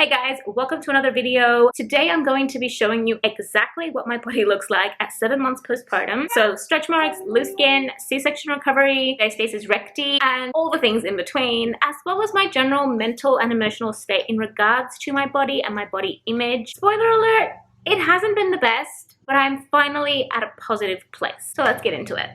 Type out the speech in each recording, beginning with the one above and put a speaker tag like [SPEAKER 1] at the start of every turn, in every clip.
[SPEAKER 1] Hey guys, welcome to another video. Today I'm going to be showing you exactly what my body looks like at 7 months postpartum. So stretch marks, loose skin, C-section recovery, diastasis recti, and all the things in between, as well as my general mental and emotional state in regards to my body and my body image. Spoiler alert, it hasn't been the best, but I'm finally at a positive place. So let's get into it.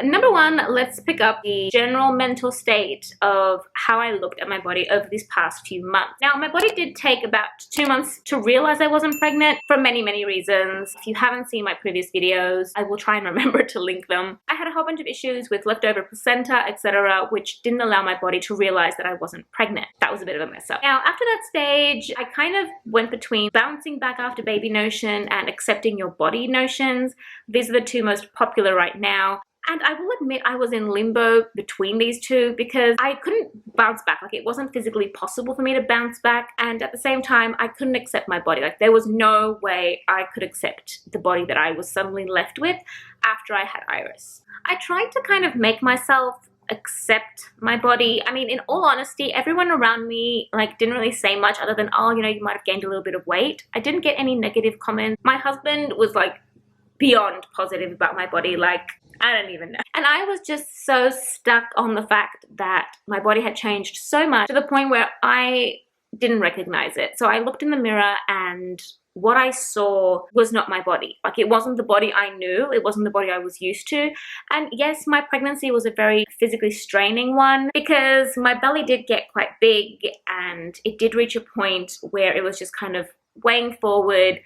[SPEAKER 1] Number one, let's pick up the general mental state of how I looked at my body over these past few months. Now, my body did take about 2 months to realize I wasn't pregnant for many reasons. If you haven't seen my previous videos, I will try and remember to link them. I had a whole bunch of issues with leftover placenta, etc., which didn't allow my body to realize that I wasn't pregnant. That was a bit of a mess up. Now, after that stage, I kind of went between bouncing back after baby notion and accepting your body notions. These are the two most popular right now. And I will admit I was in limbo between these two because I couldn't bounce back. Like, it wasn't physically possible for me to bounce back. And at the same time, I couldn't accept my body. Like, there was no way I could accept the body that I was suddenly left with after I had Iris. I tried to kind of make myself accept my body. I mean, in all honesty, everyone around me didn't really say much other than, oh, you know, you might have gained a little bit of weight. I didn't get any negative comments. My husband was beyond positive about my body. I don't even know. And I was just so stuck on the fact that my body had changed so much to the point where I didn't recognize it. So I looked in the mirror and what I saw was not my body. It wasn't the body I knew. It wasn't the body I was used to. And yes, my pregnancy was a very physically straining one because my belly did get quite big and it did reach a point where it was just kind of weighing forward.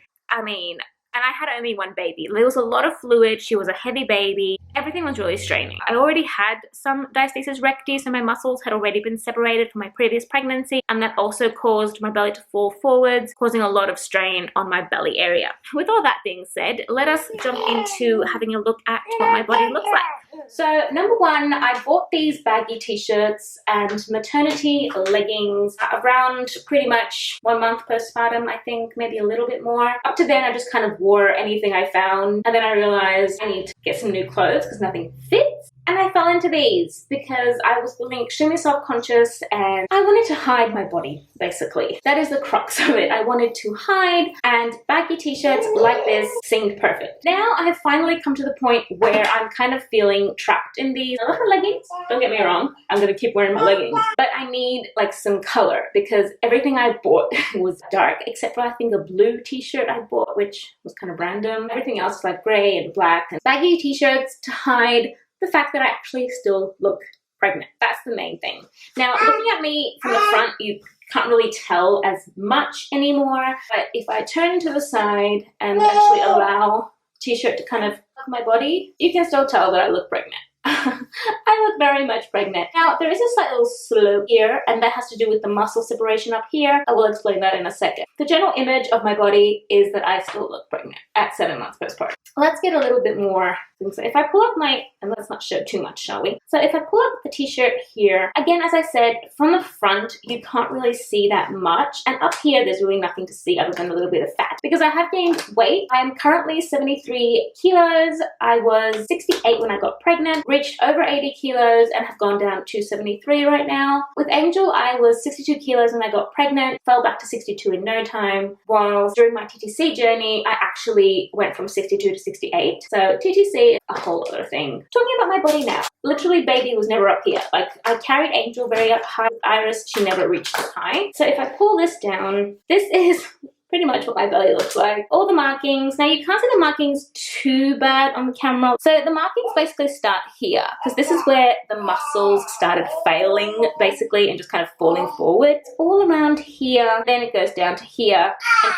[SPEAKER 1] And I had only one baby. There was a lot of fluid. She was a heavy baby. Everything was really straining. I already had some diastasis recti, so my muscles had already been separated from my previous pregnancy, and that also caused my belly to fall forwards, causing a lot of strain on my belly area. With all that being said, let us jump into having a look at what my body looks like. So number one, I bought these baggy t-shirts and maternity leggings around pretty much 1 month postpartum, I think, maybe a little bit more. Up to then, I just kind of wore anything I found, and then I realized I need to get some new clothes because nothing fits. And I fell into these because I was feeling extremely self-conscious and I wanted to hide my body, basically. That is the crux of it. I wanted to hide, and baggy t-shirts like this seemed perfect. Now I have finally come to the point where I'm kind of feeling trapped in these leggings. Don't get me wrong, I'm gonna keep wearing my leggings. But I need some color because everything I bought was dark except for I think a blue t-shirt I bought, which was kind of random. Everything else is gray and black, and baggy t-shirts to hide the fact that I actually still look pregnant. That's the main thing. Now, looking at me from the front, you can't really tell as much anymore, but if I turn to the side and actually allow t-shirt to kind of look my body, you can still tell that I look pregnant. I look very much pregnant. Now, there is a slight little slope here, and that has to do with the muscle separation up here. I will explain that in a second. The general image of my body is that I still look pregnant at 7 months postpartum. Let's get a little bit more. So if I pull up and let's not show too much, shall we? So if I pull up the t-shirt here, again, as I said, from the front, you can't really see that much. And up here, there's really nothing to see other than a little bit of fat because I have gained weight. I am currently 73 kilos. I was 68 when I got pregnant, reached over 80 kilos and have gone down to 73 right now. With Angel, I was 62 kilos when I got pregnant, fell back to 62 in no time. While during my TTC journey, I actually went from 62 to 68. So TTC, a whole other thing. Talking about my body now, literally baby was never up here. I carried Angel very up high. Iris, she never reached this high. So if I pull this down, this is pretty much what my belly looks like. All the markings. Now, you can't see the markings too bad on the camera. So the markings basically start here because this is where the muscles started failing basically and just kind of falling forward. It's all around here. Then it goes down to here. And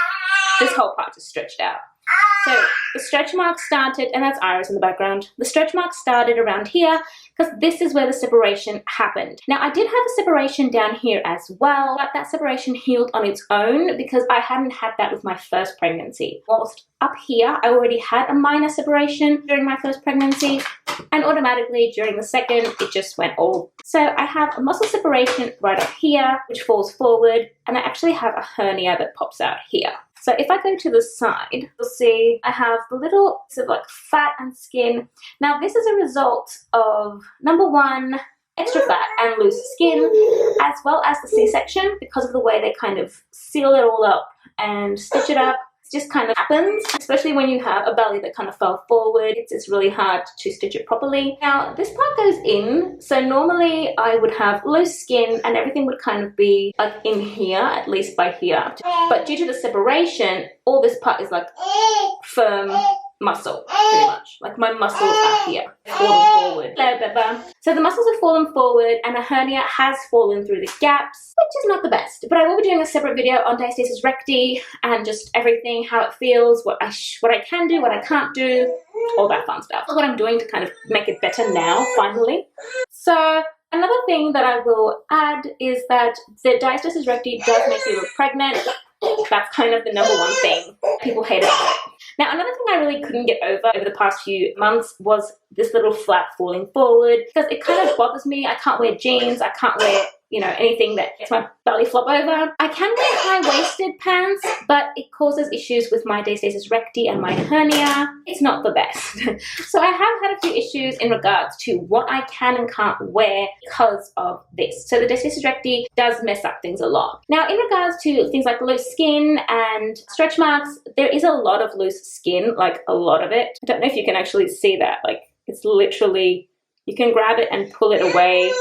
[SPEAKER 1] this whole part just stretched out. So the stretch marks started, and that's Iris in the background. The stretch marks started around here because this is where the separation happened. Now, I did have a separation down here as well, but that separation healed on its own because I hadn't had that with my first pregnancy. Whilst up here, I already had a minor separation during my first pregnancy, and automatically during the second, it just went all. So I have a muscle separation right up here, which falls forward, and I actually have a hernia that pops out here. So if I go to the side, you'll see I have the little sort of fat and skin. Now this is a result of, number one, extra fat and loose skin, as well as the C-section, because of the way they kind of seal it all up and stitch it up. It just kind of happens, especially when you have a belly that kind of fell forward. It's really hard to stitch it properly. Now, this part goes in, so normally I would have loose skin and everything would kind of be like in here, at least by here. But due to the separation, all this part is like firm muscle, pretty much. Like my muscles are here, falling forward. Hello, Beba. So the muscles have fallen forward and a hernia has fallen through the gaps, which is not the best. But I will be doing a separate video on diastasis recti and just everything, how it feels, what I can do, what I can't do, all that fun stuff. What I'm doing to kind of make it better now, finally. So another thing that I will add is that the diastasis recti does make you look pregnant. That's kind of the number one thing people hate about it. Now, another thing I really couldn't get over the past few months was this little flap falling forward, because it kind of bothers me. I can't wear jeans, I can't wear, you know, anything that makes my belly flop over. I can wear high-waisted pants, but it causes issues with my diastasis recti and my hernia. It's not the best. So I have had a few issues in regards to what I can and can't wear because of this. So the diastasis recti does mess up things a lot. Now, in regards to things like loose skin and stretch marks, there is a lot of loose skin, like a lot of it. I don't know if you can actually see that. Like, it's literally, you can grab it and pull it away.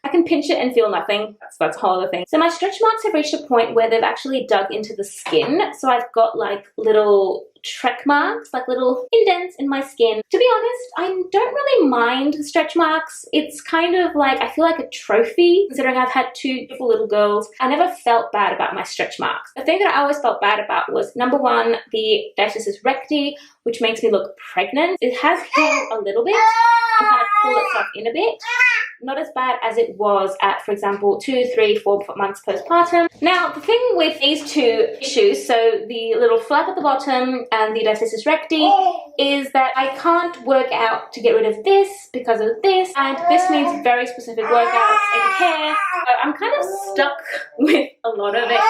[SPEAKER 1] I can pinch it and feel nothing. That's a whole other thing. So my stretch marks have reached a point where they've actually dug into the skin. So I've got like little trek marks, like little indents in my skin. To be honest, I don't really mind the stretch marks. It's kind of like, I feel like a trophy, considering I've had two beautiful little girls. I never felt bad about my stretch marks. The thing that I always felt bad about was, number one, the diastasis recti, which makes me look pregnant. It has healed a little bit and kind of pulled itself in a bit. Not as bad as it was at, for example, 2, 3, 4 months postpartum. Now, the thing with these two issues, so the little flap at the bottom and the diastasis recti, is that I can't work out to get rid of this because of this, and this needs very specific workouts and care. So I'm kind of stuck with a lot of it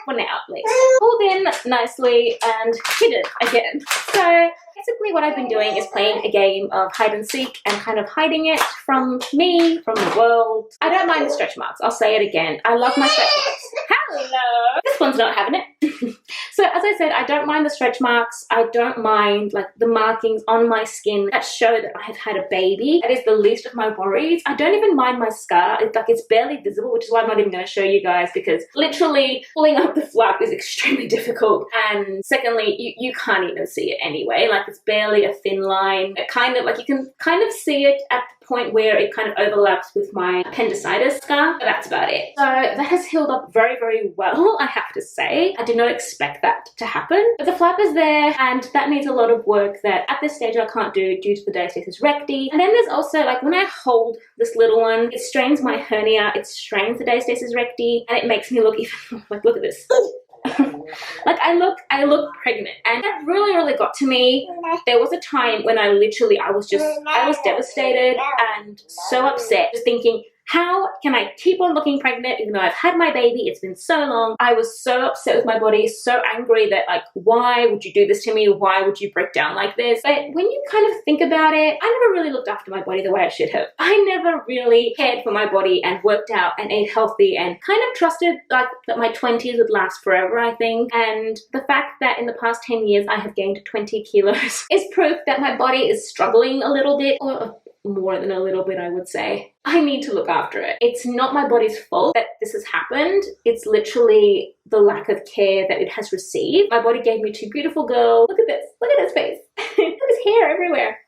[SPEAKER 1] for now, at least. Pulled in nicely and hidden again. So basically what I've been doing is playing a game of hide and seek and kind of hiding it from me, from the world. I don't mind the stretch marks. I'll say it again. I love my stretch marks. Hello! This one's not having it. So as I said, I don't mind the stretch marks. I don't mind like the markings on my skin that show that I have had a baby. That is the least of my worries. I don't even mind my scar. It's barely visible, which is why I'm not even going to show you guys, because literally pulling up the flap is extremely difficult. And secondly, you can't even see it anyway. Like, it's barely a thin line. It kind of like, you can kind of see it at the point where it kind of overlaps with my appendicitis scar, but that's about it. So that has healed up very, very well, I have to say. I did not expect that to happen, but the flap is there, and that needs a lot of work that at this stage I can't do due to the diastasis recti. And then there's also, like, when I hold this little one, it strains my hernia, it strains the diastasis recti, and it makes me look even, like, look at this. Like, I look pregnant, and that really, really got to me. There was a time when I was devastated and so upset, just thinking, how can I keep on looking pregnant even though I've had my baby? It's been so long. I was so upset with my body, so angry that, like, why would you do this to me? Why would you break down like this? But when you kind of think about it, I never really looked after my body the way I should have. I never really cared for my body and worked out and ate healthy and kind of trusted, like, that my 20s would last forever, I think. And the fact that in the past 10 years I have gained 20 kilos is proof that my body is struggling a little bit, or more than a little bit, I would say. I need to look after it. It's not my body's fault that this has happened. It's literally the lack of care that it has received. My body gave me two beautiful girls. Look at this. Look at his face. There's hair everywhere.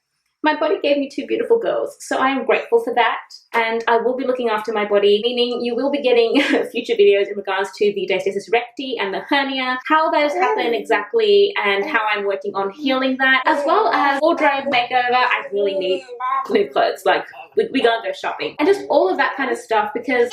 [SPEAKER 1] My body gave me two beautiful girls, so I am grateful for that, and I will be looking after my body, meaning you will be getting future videos in regards to the diastasis recti and the hernia, how those happen exactly, and how I'm working on healing that, as well as wardrobe makeover. I really need new clothes, like, we gotta go shopping, and just all of that kind of stuff, because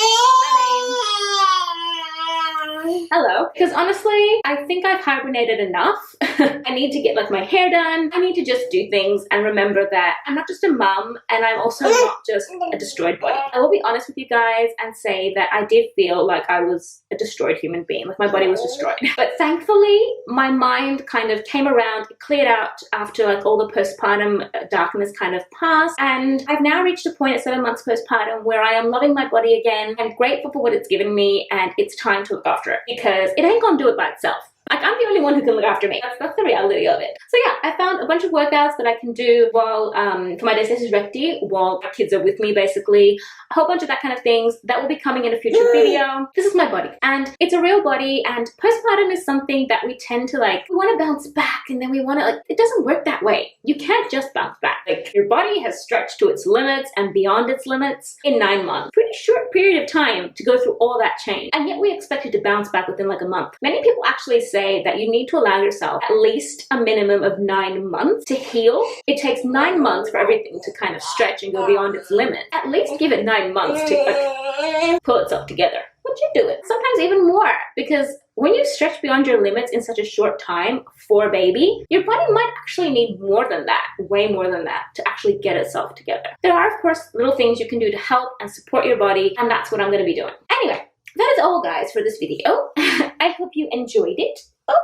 [SPEAKER 1] Hello. Because honestly, I think I've hibernated enough. I need to get like my hair done. I need to just do things and remember that I'm not just a mum and I'm also not just a destroyed body. I will be honest with you guys and say that I did feel like I was a destroyed human being, like my body was destroyed. But thankfully, my mind kind of came around, it cleared out after like all the postpartum darkness kind of passed, and I've now reached a point at 7 months postpartum where I am loving my body again. I'm grateful for what it's given me, and it's time to look after it because it ain't gonna do it by itself. Like, I'm the only one who can look after me. That's the reality of it. So yeah, I found a bunch of workouts that I can do while, for my Destasis Recti, while my kids are with me, basically. A whole bunch of that kind of things that will be coming in a future video. This is my body, and it's a real body, and postpartum is something that we tend to like, we want to bounce back, and then we want to like, it doesn't work that way. You can't just bounce back. Like, your body has stretched to its limits and beyond its limits in 9 months. Pretty short period of time to go through all that change, and yet we expect it to bounce back within like a month. Many people actually say that you need to allow yourself at least a minimum of 9 months to heal. It takes 9 months for everything to kind of stretch and go beyond its limit. At least give it 9 months to like, pull itself together. But you do it. Sometimes even more, because when you stretch beyond your limits in such a short time for a baby, your body might actually need more than that, way more than that, to actually get itself together. There are, of course, little things you can do to help and support your body, and that's what I'm going to be doing. Anyway, that is all, guys, for this video. I hope you enjoyed it. Oh,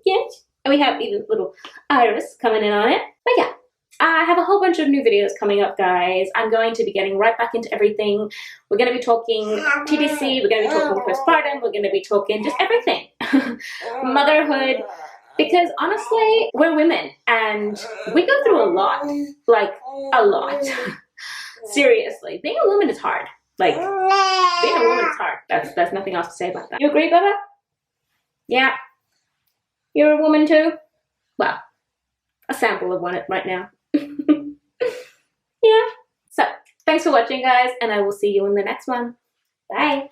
[SPEAKER 1] yes. And we have even little Iris coming in on it. But yeah, I have a whole bunch of new videos coming up, guys. I'm going to be getting right back into everything. We're going to be talking TDC, we're going to be talking postpartum, we're going to be talking just everything. Motherhood. Because honestly, we're women and we go through a lot. Like, a lot. Seriously, being a woman is hard. Like, being a woman is hard. That's nothing else to say about that. You agree, Bubba? Yeah. You're a woman too? Well, a sample of one right now. Yeah. So, thanks for watching, guys, and I will see you in the next one. Bye.